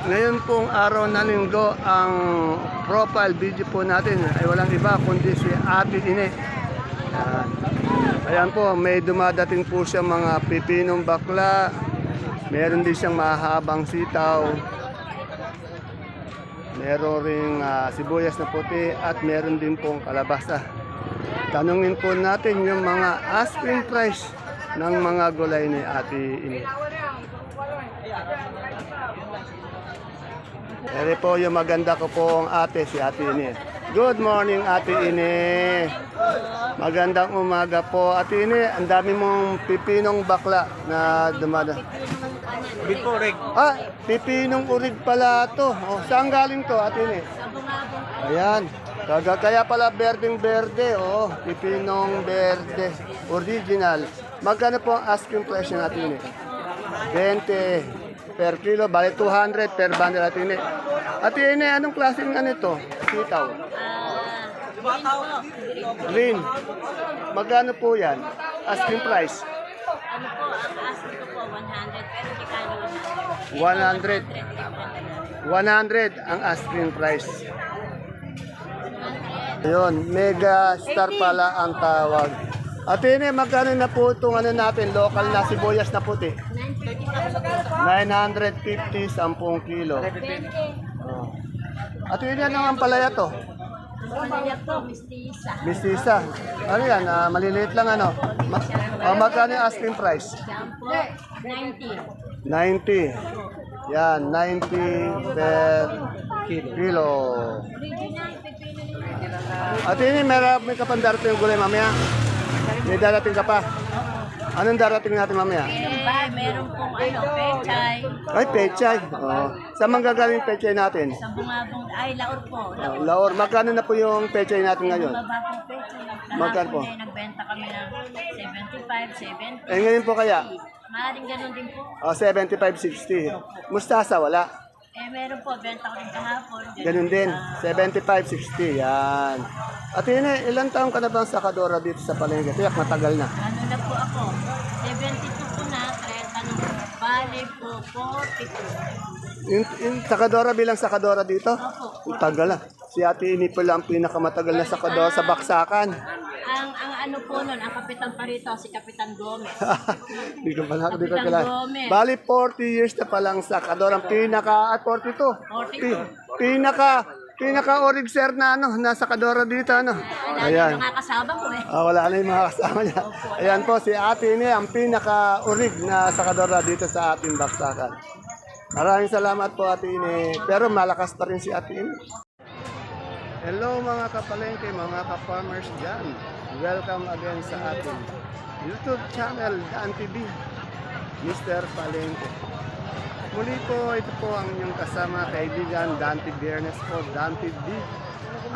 Ngayon pong araw na linggo, ang profile video po natin ay walang iba kundi si Ate Ine. Ayan. Ayan po, may dumadating po siya mga pipinong bakla. Meron din siyang mahabang sitaw. Meron ring sibuyas na puti at meron din pong kalabasa. Tanungin po natin yung mga asking price ng mga gulay ni Ate Ine. Ere po yung maganda ko pong ate, si Ate Ine. Good morning, Ate Ine. Magandang umaga po. Ate Ine, ang dami mong pipinong bakla na dumada. Big po, Rick. Pipinong urig pala to. Oh, saan galing to, Ate Ine? Ayan. Kaya pala berdeng-berde. Oh, pipinong berde. Original. Magkano po ang asking price ng Ate Ine? 20 per kilo, bali 200 per bundle, Ate Ine. Ate Ine, anong klaseng ano ito? Sitaw? Green. Magkano po yan? Asking price? Ano po, ang asking ko po 100, pero hindi kano 100. 100 ang asking price. Ayun, mega star pala ang tawag. Ate Ine, magkano na po itong ano natin, local na sibuyas na puti? 950, 10 kilo. Oh. Ate Ine, ano ang palaya to? Malaya po, mistisa. Mistisa. Ano yan? Maliliit lang ano? Magkano yung asking price? Yan po, 90. 90. Yan, 90 per kilo. Ate Ine, may kapandarating yung gulay mamaya? May darating ka pa? Anong darating natin mamaya? Meron pong pechay. Ay, pechay. Oh. Saan manggagaling pechay natin? Sa bungabong, laor po. Laor. Magkano na po yung pechay natin ngayon? Baba po pechay. Magkano po? Nagbenta kami ng 75, 70. Ngayon po kaya? Maaaring ganun din po. 75-60. Mustasa, wala. Meron po, benta ko rin kahapon. Ganun din. 75-60. Yan. At yun ilang taon ka na bang sakadora dito sa palengke? Tiyak, matagal na. Ano na po ako? 72 po na, 30 na. Bale po, 42. Yung sakadora bilang sakadora dito? Opo. Tagal na. Si Ate Ini pala ang pinakamatagal na sakadora sa baksakan. Ang ano po nun, ang kapitan pa rito, si Kapitan Gomez. Hindi ko pala, hindi ko Kapitan kilala. Gomez. Bali, 40 years na palang sakadora. Ang pinaka, 42. 42. Pinaka-orig sir na ano, nasa Kadora dito ano. Ayan. Nakakasama ko eh. Wala na yung mga kasama niya. Ayan po, si Ate Ine, ang pinaka-orig na sakadora dito sa ating baksakan. Maraming salamat po, Ate Ine. Pero malakas pa rin si Ate Ine. Hello mga kapalengke, mga ka-farmers dyan. Welcome again sa ating YouTube channel, Dan TV, Mr. Palengke. Muli po, ito po ang inyong kasama, kaibigan, Dante Biernes po, Dante B.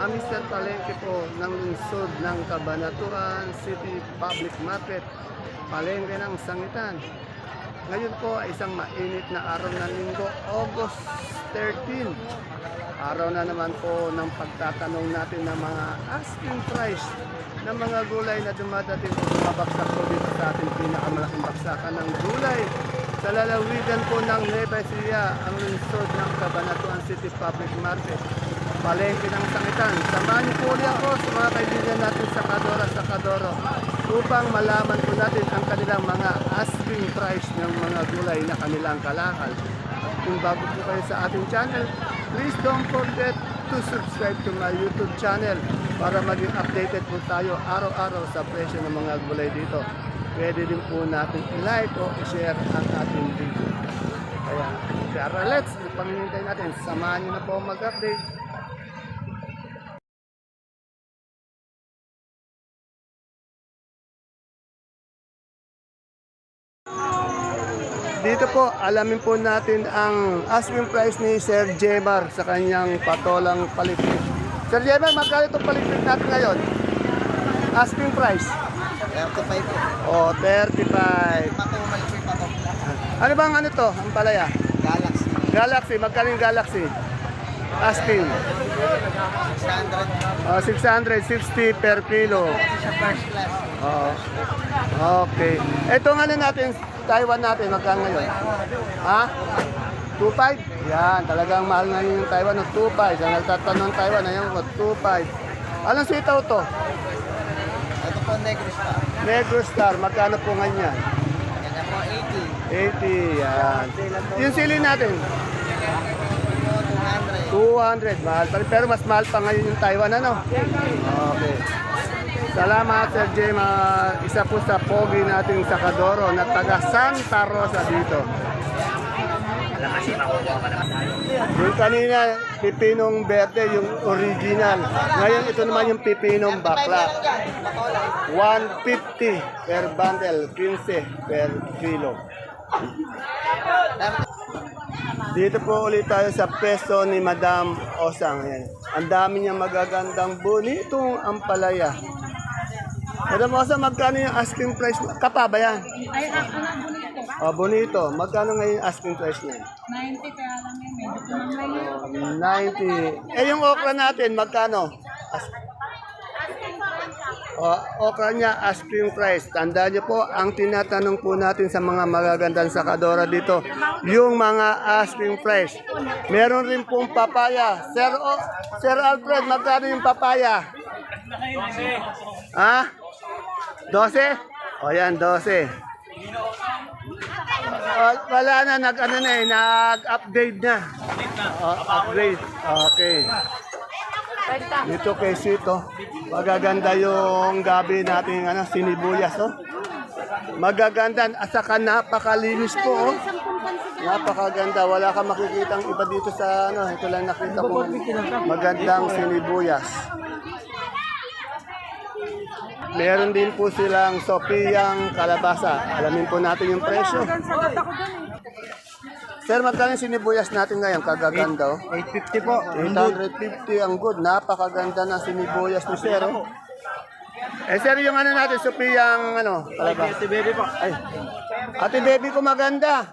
Ang Mr. Palengke po ng lungsod ng Cabanaturan City Public Market, Palengke ng Sangitan. Ngayon po ay isang mainit na araw ng linggo, August 13. Araw na naman po ng pagtatanong natin ng mga asking price ng mga gulay na dumadating o bumabaksak po dito sa ating pinakamalaking baksakan ng gulay. Sa lalawigan po ng Nueva Ecija, ang lungsod ng Cabanatuan City Public Market, Palengke ng Sangitan. Samahan niyo po ulit ako sa mga kaibigan natin sa Kadoro upang malaman po natin ang kanilang mga asking price ng mga gulay na kanilang kalakal. At kung bago po kayo sa ating channel, please don't forget to subscribe to my YouTube channel para maging updated po tayo araw-araw sa presyo ng mga gulay dito. Pwede din po natin i-like o i-share ang ating video. Kaya, tara let's, ipangintay natin. Samahan nyo na po mag-update. Dito po, alamin po natin ang asking price ni Sir Jemar sa kanyang patolang palipit. Sir Jemar, magkano itong palipit natin ngayon? Asking price? 35. Oh, 35. Ano bang ano to? Ang palaya? Galaxy. Galaxy, magkano yung Galaxy? Asking. 600. 660 per kilo. Sa first class. Oo. Okay. Ito nga na natin, Taiwan natin, magkano ngayon? Ha? 2.5? Yan, talagang mahal ngayon yung Taiwan ng 2.5. Sa nagtatanong Taiwan, ayan ko, 2.5. Anong sitaw to? Ito po, Negros pa. Negro Star, magkano po ngayon yan? Ganyan po, 80, yan. Yung sili natin? 200. 200, mahal pa rin. Pero mas mahal pa ngayon yung Taiwan, ano? Okay. Salamat, Sir Jay. Isa po sa pogi nating sakadoro na taga Santa Rosa dito. Yung kanina, pipinong verde, yung original. Ngayon, ito naman yung pipinong bakla. 150 per bundle, 15 per kilo. Dito po ulit tayo sa pesto ni Madam Osang. Ayan. Ang dami niyang magagandang bonitong ampalaya. Madam Osang, magkano yung asking price? Kapa ba yan? Ay, bonito. Oh, bonito. Magkano ngayon yung asking price niyan? 90 kaya lang yun. Medyo tumang lang yun. 90. Eh, yung okra natin, magkano? Okra niya, asking price. Tandaan niyo po, ang tinatanong po natin sa mga magagandang sakadora dito, yung mga asking price. Meron rin pong papaya. Sir Alfred, magkano yung papaya? 12. Ha? 12? O yan, 12. Wala na, nag-upgrade na. Upgrade. Okay. Dito kay Sito, magaganda yung gabi natin sinibuyas, oh. Magaganda at saka napakalinis po, oh. Napakaganda, wala kang makikitang iba dito sa ito lang nakita ko. Magandang sinibuyas. Meron din po silang Sophiyang kalabasa. Alamin po natin yung presyo. Sir, magkano yung sinibuyas natin ngayon? Kagaganda, oh. 850 po. 850 ang good. Napakaganda ng sinibuyas ni Sir, oh. Eh, Sir, yung natin, Sophiyang, kalabasa. Ate baby po. Ay, Ate Baby ko maganda.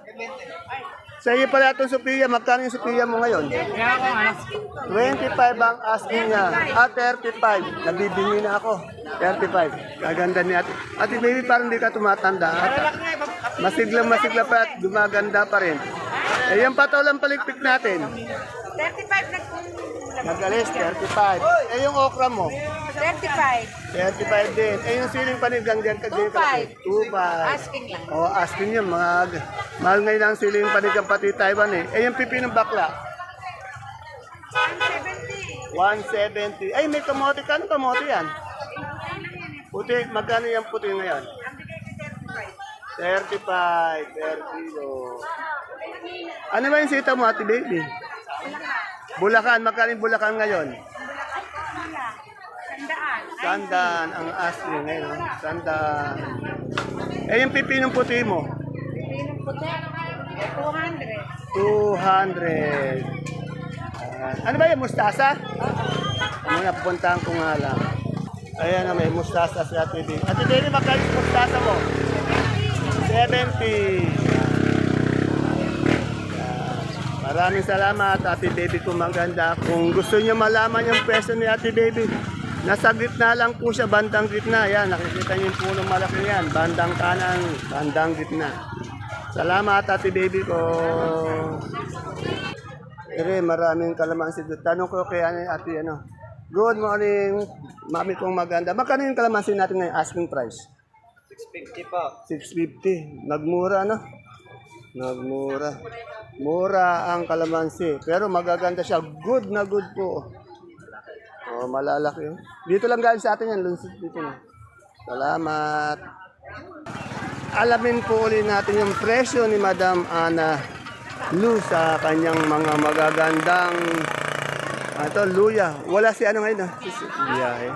Sa iyo pala itong Sophia, magkano yung Sophia mo ngayon? 25 ang asking niya. 35. Nabibingi na ako. 35. Kaganda ni Ate. Ate Baby, parang hindi ka tumatanda. Masiglang-masigla pa at gumaganda pa rin. Eh, yung patolang palikpik natin. 35 Nagalis, 35. Eh, yung okra mo? 35. 35 din. Eh, yung siling panigang dyan, 25. 25. Asking lang. Oh, asking yun. Mahal ngayon ang siling panigang pati Taiwan, eh. Eh, yung pipi ng bakla? 170. Ay, may kamote. Kano kamote yan? Puti. Magkano yung puti ngayon? 35 per kilo. Ano ba yung sita mo, Ate Baby? Bulacan. Magkano yung Bulacan ngayon? Sandaan ang asking ngayon. Sandaan. Eh, yung pipinong puti mo? Pinong puti. 200. Ano ba yung mustasa? Muna, pupuntahan ko nga lang. Ayan na, may mustasa si Ate Baby. Ate Baby, magkano yung mustasa mo? 70. Maraming salamat, Ate Baby ko maganda. Kung gusto niyo malaman yung presyo ni Ate Baby, nasa gitna lang po siya, bandang gitna. Yan, nakikita niyo yung punong malaki yan. Bandang kanan, bandang gitna. Salamat, Ate Baby ko. Ere, maraming kalamansi. Tanong ko kay Ate, Good morning, mami kong maganda. Magkano yung kalamansi natin ngayon, asking price? 650 po. 650. Nagmura, Nagmura. Mura ang kalamansi. Pero magaganda siya. Good na good po. Oh, malalaki yun. Dito lang galing sa atin yan. Lunsod dito na. Salamat. Alamin po ulit natin yung presyo ni Madam Ana Lu sa kanyang mga magagandang luya. Wala si ngayon. Si Biyahe.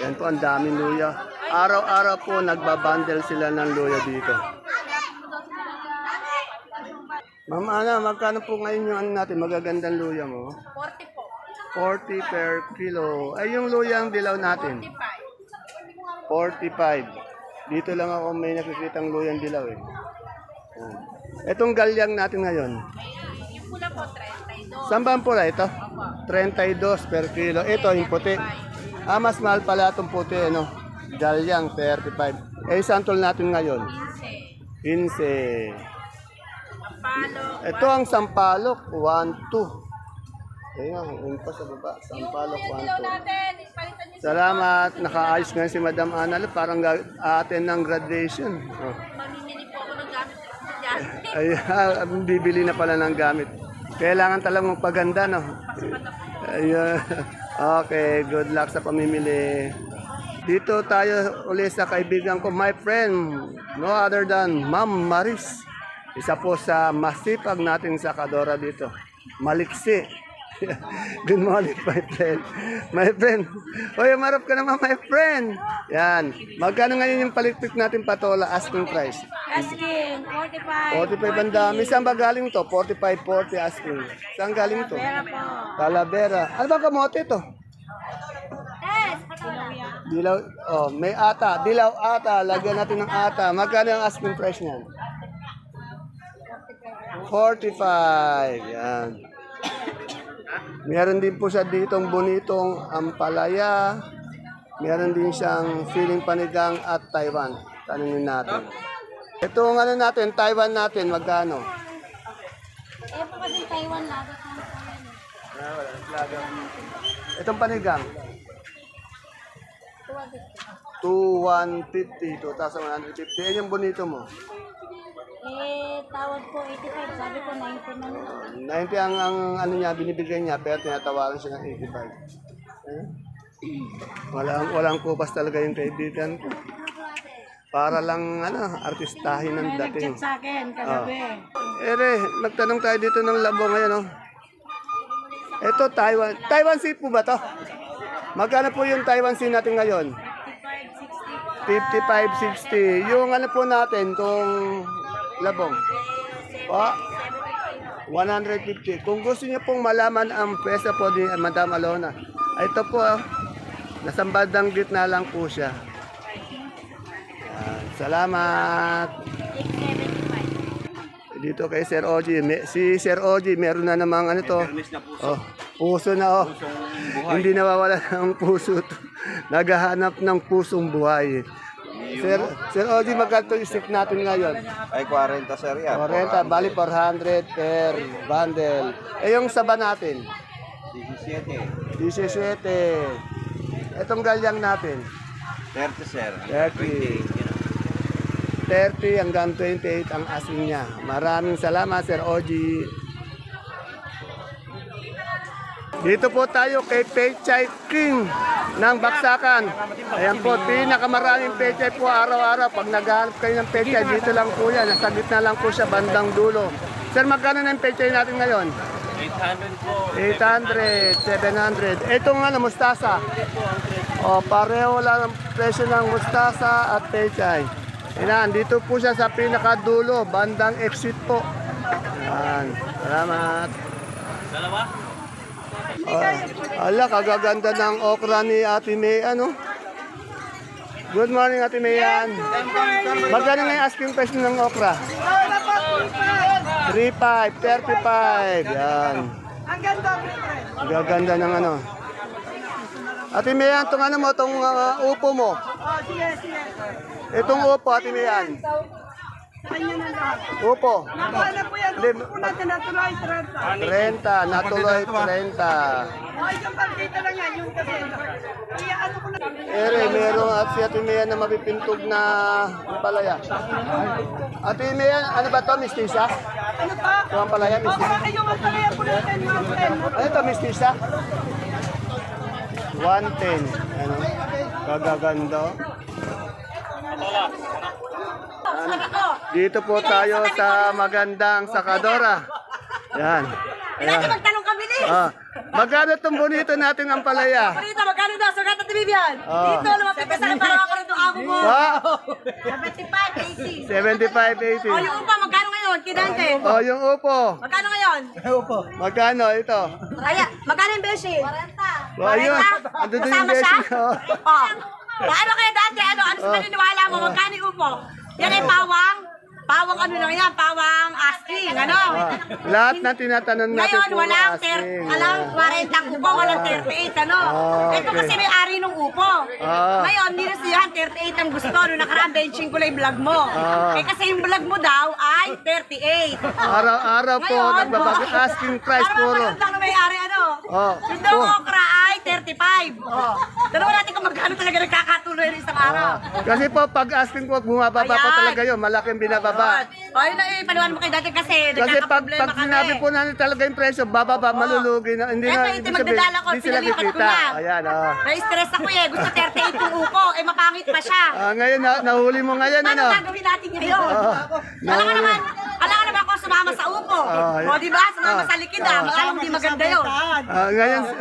Yan po, ang daming luya. Araw-araw po nagbabundle sila ng luya dito. Ma'am Ana, magkano po ngayon yung natin, magagandang luya mo? 40 po. 40 per kilo. Ay, yung luyang dilaw natin? 45. Dito lang ako may nakikitang luyang dilaw eh. Itong galyang natin ngayon? Yung pula po, 32. Saan ba ang pula ito? 32 per kilo. Ito, yung puti. Mas mahal pala itong puti, Galyang, 35. Eh, santol natin ngayon? 15. Sampalo. Ito ang sampalok, 1-2. Ayun, yun pa sa baba. Sampalok, 1-2. Salamat. Nakaayos nga si Madam Anal. Parang atin ng graduation. Oh. Mamimili po ako ng gamit sa estudyante. Ayan, bibili na pala ng gamit. Kailangan talagang magpaganda, no? Ayan. Okay, good luck sa pamimili. Dito tayo ulit sa kaibigan ko, my friend, no other than Ma'am Maris. Isa po sa masipag nating sakadora dito. Maliksi. Good morning, my friend. My friend. Oy, marap ka naman, my friend. Yan. Magkano ngayon yung palikpik natin patola, asking price? Asking, 45. 45 ang dami. Saan ba galing to? 45, 40 asking. Saan galing to? Pera po. Talavera. Ano ba kamote to? Yes, Dilaw. Oh, may ata. Dilaw ata. Lagyan natin ng ata. Magkano ang asking price niyan? 45. Yan. Meron din po siya ditong bonitong ampalaya. Meron din siyang siling panigang at Taiwan. Tanungin natin. Ito ang ano natin, Taiwan natin, magkano? Eh po kasi Taiwan lagat ng Itong panigang? 2,150, 2,150. Eh, yung bonito mo? Eh, tawad po 85. Sabi ko 90 man lang. 90 ang ano niya, binibigay niya, pero tinatawaran siya ng 85. Eh? Walang kupas talaga yung kaibigan ko. Para lang, artistahin ng dating. Sa akin, kagabi. Ere, nagtanong tayo dito ng labo ngayon, oh. Ito, Taiwan. Taiwan Sea po ba to? Magkano po yung Taiwan Sea natin ngayon? 55, 60. Yung ano po natin, kung labong. Pa, 150. Kung gusto niyo pong malaman ang pesa po ni Madam Alona, ito po, nasa bandang gitna lang po siya. Yan. Salamat. 675. Dito kay Sir Oji. Si Sir Oji, meron na namang ano to. Oh, puso na, oh. Hindi nawawala ng puso to. Naghahanap ng pusong buhay. Sir Oji, magkano yung stick natin ngayon? Ay, 40 sir yan. 40, bali 400 per bundle. Eh, yung saba natin? 17. 17. Itong galyang natin? 30 sir. 30. 30 hanggang 28 ang asin niya. Maraming salamat, Sir Oji. Dito po tayo kay Pechay King ng Baksakan. Ayan po, pinakamaraming pechay po araw-araw. Pag naghahanap kayo ng pechay, dito lang po yan. Nasa gitna lang po siya, bandang dulo. Sir, magkano na yung pechay natin ngayon? 800 po. 800, 700. Itong mustasa. O, pareho lang ang presyo ng mustasa at pechay. Ayan, dito po siya sa pinakadulo, bandang exit po. Ayan, salamat. Dalawa? Ala, kagaganda ng okra ni Ate May, ano? Good morning, Ate Mayan. Magkano nga yung asking price ng okra? 3.5, 35. Yan. Ang gaganda ng ano. Ate Mayan, itong ano mo, itong upo mo. Itong upo, Ate Mayan. Kanya na lahat. Upo. Nakuha na po yan. Upo natin natuloy 30. 30, natuloy 30. Ay, yung pagkita lang yan. Yung kasi. Kaya ano ko na. Ere, meron at si Ate Mayan na mapipintog na palaya. Ate Mayan, ano ba to, mistisa? Ano pa? Ito ang palaya, O, mistisa. kaya yung magpalaya po natin, 110. Ano to, mistisa? 110. Ano? Kagaganda. Dito po tayo sa magandang Sakadora. Yan. Lagi magtanong kami din. Magkano itong bonito natin ang palaya? Dito, magkano daw? Sugat at Bibian. Ah. Dito, lumapit ka sa akin para ako rin itong amo mo. Ah, 75, 80. 75, O, yung upa, magkano ngayon? Kidante. 80. Oh, yung upo. Magkano ngayon? Magkano ito? Kaya, magkano yung beshi? 40. Oh, ayun. Ando doon yung Kasama siya? beshi. Oh. O. Paano kaya dati? Ano sa maniniwala mo? Magkano yung upo? Yan ay pawang? Pawang ano lang yan, pawang asking, ano? Lahat na tinatanong natin Ngayon, puro asking. walang 40 upo, walang 38, ano? Ito okay. kasi may ari ng upo. Ngayon, nilusihan, 38 ang gusto. Nung nakaraan, benching ko lang yung vlog mo. Kasi yung vlog mo daw ay 38. Araw-araw po, Ngayon, nagbabago asking price para puro. mapanood lang na may ari, ano? Oh. Yung daw okra ay 35. Dalawa natin kung magkano talaga nagkakatuloy ng isang araw. Kasi po, pag asking po, bumababa po Ayan. talaga yun. Malaking binababa. Ayun na paniwan mo kayo dati kasi Kasi pag nagkakaproblema kami. sinabi po natin talaga yung presyo, bababa, malulugi na. Hindi Eto, na, ito, hindi sabi- magdadala ko, hindi sila pinalipat ko kikita. na. Ayan, Na-stress ako eh. Gusto 38 yung upo. Eh, mapangit pa siya. Ngayon, nahuli mo ngayon, Ano ano? gagawin natin ngayon? nahuli. Alam ka naman ako sumama sa upo. Ayan. O, di ba? Sumama sa likid ah. Malamang di maganda yun.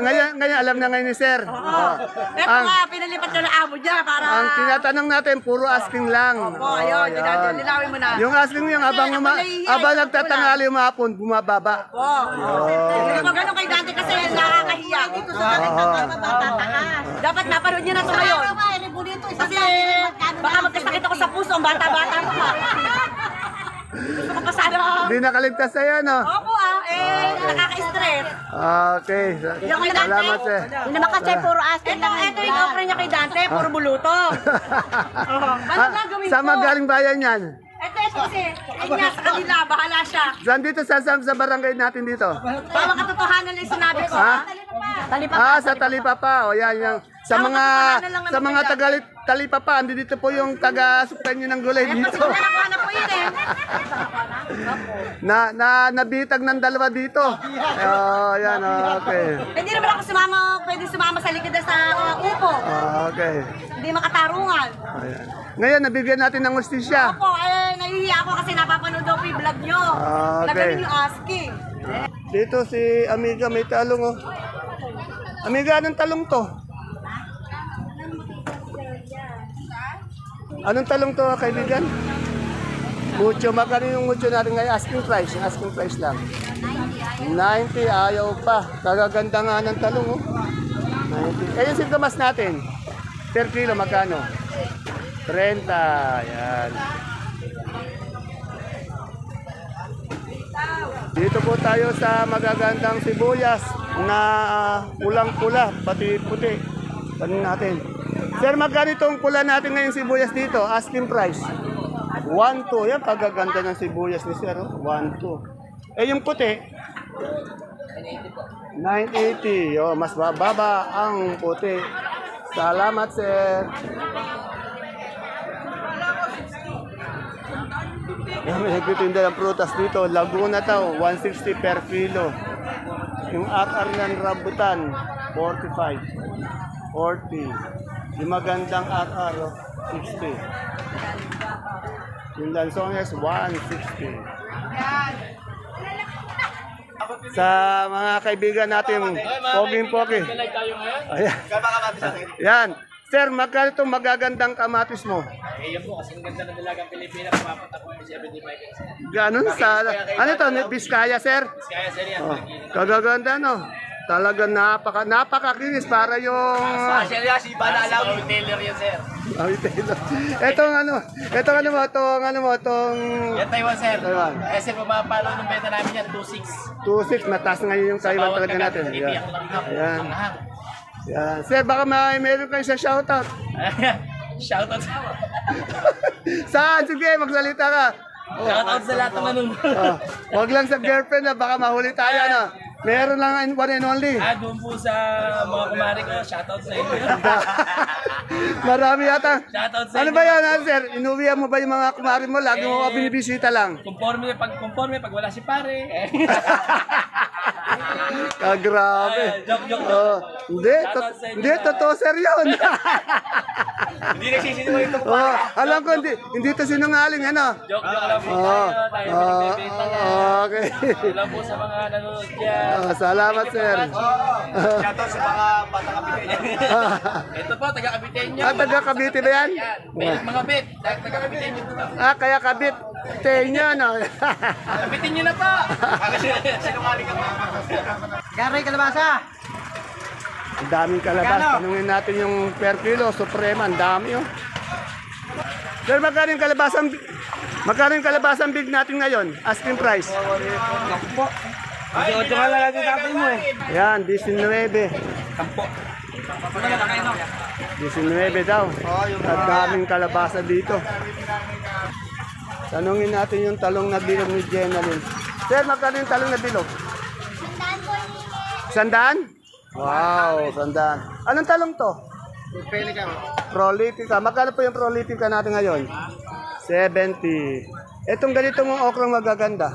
Ngayon, alam na ngayon ni Sir. Eto Ang, nga, pinalipat ko na amo niya para... ang tinatanong natin, puro asking lang. O, ayun. Ayan. Linawin mo na. Yung asking yung Kasi ako nahihiya, abang ito nagtatangali umapon, bumababa. Hindi ko ganun kay dati kasi nakakahiya. Dito sa dapat napanood niyo na ito ngayon. Kasi baka magkasakit ako sa puso, ang bata-bata ko pa. Gusto ko pa sana. Hindi nakaligtas sa'yo, no? Opo nakaka-stress. Okay. Salamat, Sir. Hindi naman kasi puro asking lang. Ito yung okra niya kay Dante, puro buluto. Ano gagawin ko? Sa magaling bayan yan. Ito kasi, ayun nga sa kanila, bahala siya. Saan dito sa barangay natin dito? Para makatotohanan lang yung sinabi ko. Ha? Talipapa. Sa Talipapa. O yan, yung, sa Tama, mga katotohanan lang naman sa mga kayo. taga Talipapa, andi dito po yung taga-suktan nyo ng gulay dito. Nakuha po yun eh. Nabitag ng dalawa dito. Yan, okay. Hindi naman ako pwede sumama sa likod sa upo. Okay. Hindi makatarungan. Ayan. Ngayon, nabigyan natin ng ustisya. Opo, nahihiya ako kasi napapanood daw po yung vlog nyo. Okay. Nagaling yung asking. Dito si Amiga may talong, oh. Amiga, anong talong to? Anong talong to, kaibigan? Mucho, magkano yung mucho natin ngayon? Asking price lang. 90, ayaw pa. Kagaganda nga ng talong, oh. 90. Eh, yung sintomas natin, per kilo, magkano? 30, yan. Dito po tayo sa magagandang sibuyas na pulang-pula, pati puti. Tanong natin. Sir, magkano itong pula natin ngayon sibuyas dito? Asking price. 1-2. Yan, pagaganda ng sibuyas ni Sir. 1-2. Eh, yung puti? 980. Oh, mas bababa ang puti. Salamat, Sir. May nagtitinda ng prutas dito. Laguna daw, 160 per kilo. Yung akar ng rambutan, 45. 40. Yung magandang akar, 60. Yung lansones, 160. Sa mga kaibigan natin, poging-pogi. Ayan. Yan. Sir, magkano itong magagandang kamatis mo? Yan po, kasi ang ganda ng dalagang Pilipinas, pumapunta po yung 75. Ganon sa... Ano ito? Biskaya, sir? Kaya sir yan. Kagaganda, no? Talaga napakakinis para yung... Sir yan, si Bala Alaw. Taylor yan sir. Itong ano mo, Yan Taiwan sir. Taiwan. Eh sir, pumapalo ng benta namin yan, 2.6. 2.6, mataas ngayon yung Taiwan talaga natin. Ayan. Ayan. Ayan. Sir, baka meron kayo sa shoutout. Shoutout sa Saan? Sige, magsalita ka. Shoutout sa lahat ng nanonood. Wag lang sa girlfriend na baka mahuli tayo, ano. Meron lang one and only. Doon po sa mga kumari ko, shoutout sa inyo. Marami yata. Shoutout sa Ano inyo. ba yan, sir? Inuwihan mo ba yung mga kumari mo? Lagi mo ka binibisita lang. Conforme pag wala si pare. Grabe. Joke. Hindi, totoo sir yun. Hindi nagsisinungaling itong Alam ko, hindi to sinungaling, ano? Joke lang po tayo. Tayo nagbebenta lang. Okay. Alam po sa mga nanonood dyan. Salamat, sir. Shoutout sa mga batang Kabiteño. Ito po, taga Kabiteño. Taga Cavite ba yan? Mga bit, taga Kabiteño po. Kaya Cavite. Tenyo, no? Kabitin nyo na po. Sinungaling ka pa. Garay kalabasa. Ang daming kalabas. Tanungin natin yung per kilo, suprema. Ang dami, oh. Sir, magkano yung kalabasang Magkano yung kalabasang big natin ngayon? Asking price. Naku po. 18 ka lang natin sa atin mo eh. Yan, 19. Tampo. 19 daw. At daming kalabasa dito. Tanungin natin yung talong na bilog ni Jenalyn. Sir, magkano yung talong na bilog? Sandaan? Wow, sandaan. Anong talong to? Prolifica. Magkano po yung prolifica natin ngayon? 70. Etong ganito mong okrang magaganda?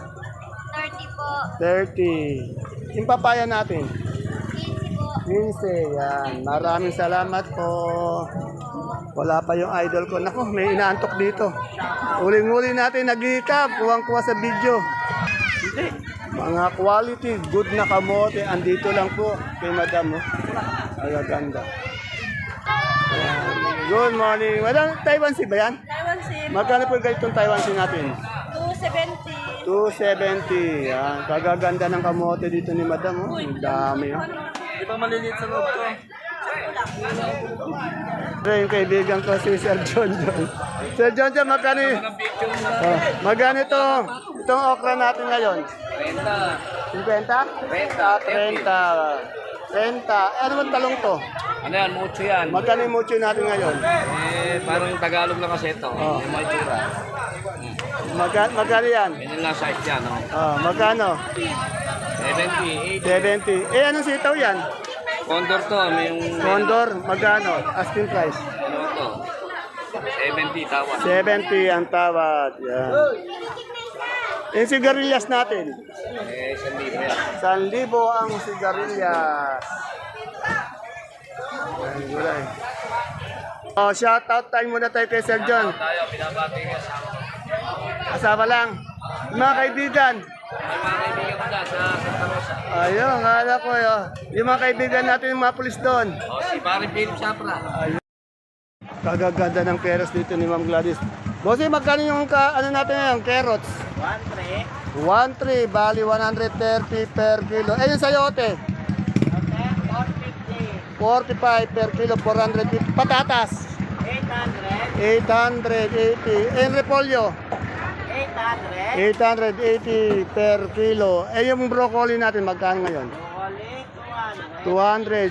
30 po. 30. Yung papaya natin? 15 po. 15. Yan. Maraming salamat po. Wala pa yung idol ko. Naku, may inaantok dito. Uling-uli natin, nag-iikap. Kuwang-kuwa sa video. Mga quality, good na kamote. Andito lang po kay madam. Oh. Agaganda. Ayan. Good morning. Walang Taiwan Sea ba yan? Taiwan Sim, Magkano po ganitong Taiwan Sea natin? 270. 270. Yan. Kagaganda ng kamote dito ni madam. Oh. Ang dami. Oh. Di ba maliliit sa loob ko? Ito yung kaibigan ko si Sir John John. Sir John John, magkano yun? Oh, magkano itong okra natin ngayon? 50? 30. 30. Ano man talong to? Ano yan? Mucho yan. Magkano yung mucho natin ngayon? Parang Tagalog lang kasi ito. Oh. Yung mga itsura. Magkano yan? Ganyan lang size yan. No? Oh, magkano? 70, 70. Anong sitaw yan? Condor to. May yung... Condor, magkano? Asking price? Ano to? 70 tawad. 70 ang tawad. Yan. Yung sigarilyas natin? 1,000 yan. 1,000 ang sigarilyas. Ayan, gulay. Oh, shout out time muna tayo kay Sir John. Tayo, pinabati ka sa Asawa lang. Mga kaibigan. May mga kaibigan ko dyan sa Santa Rosa. Ayun, akala ko yun. Yung mga kaibigan natin, yung mga pulis doon. O, si Paring Philip Sapra. Kagaganda ng carrots dito ni Ma'am Gladys. Bossy, magkano yung ano natin ngayon, carrots? 1.3. 1.3, bali 130 per kilo. Eh, yung sayote? 45 per kilo, 450. Patatas? 880. Eh, yung repolyo? 880 per kilo. Eh, yung broccoli natin, magkano ngayon? 200.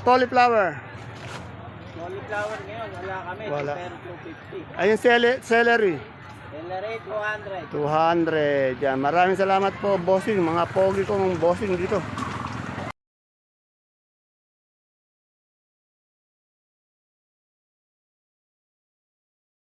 Cauliflower? Cauliflower ngayon, wala kami. Wala. Pero 250. Ayun, celery? Celery, 200. 200. Yan. Maraming salamat po, bossing. Mga pogi kong bossing dito.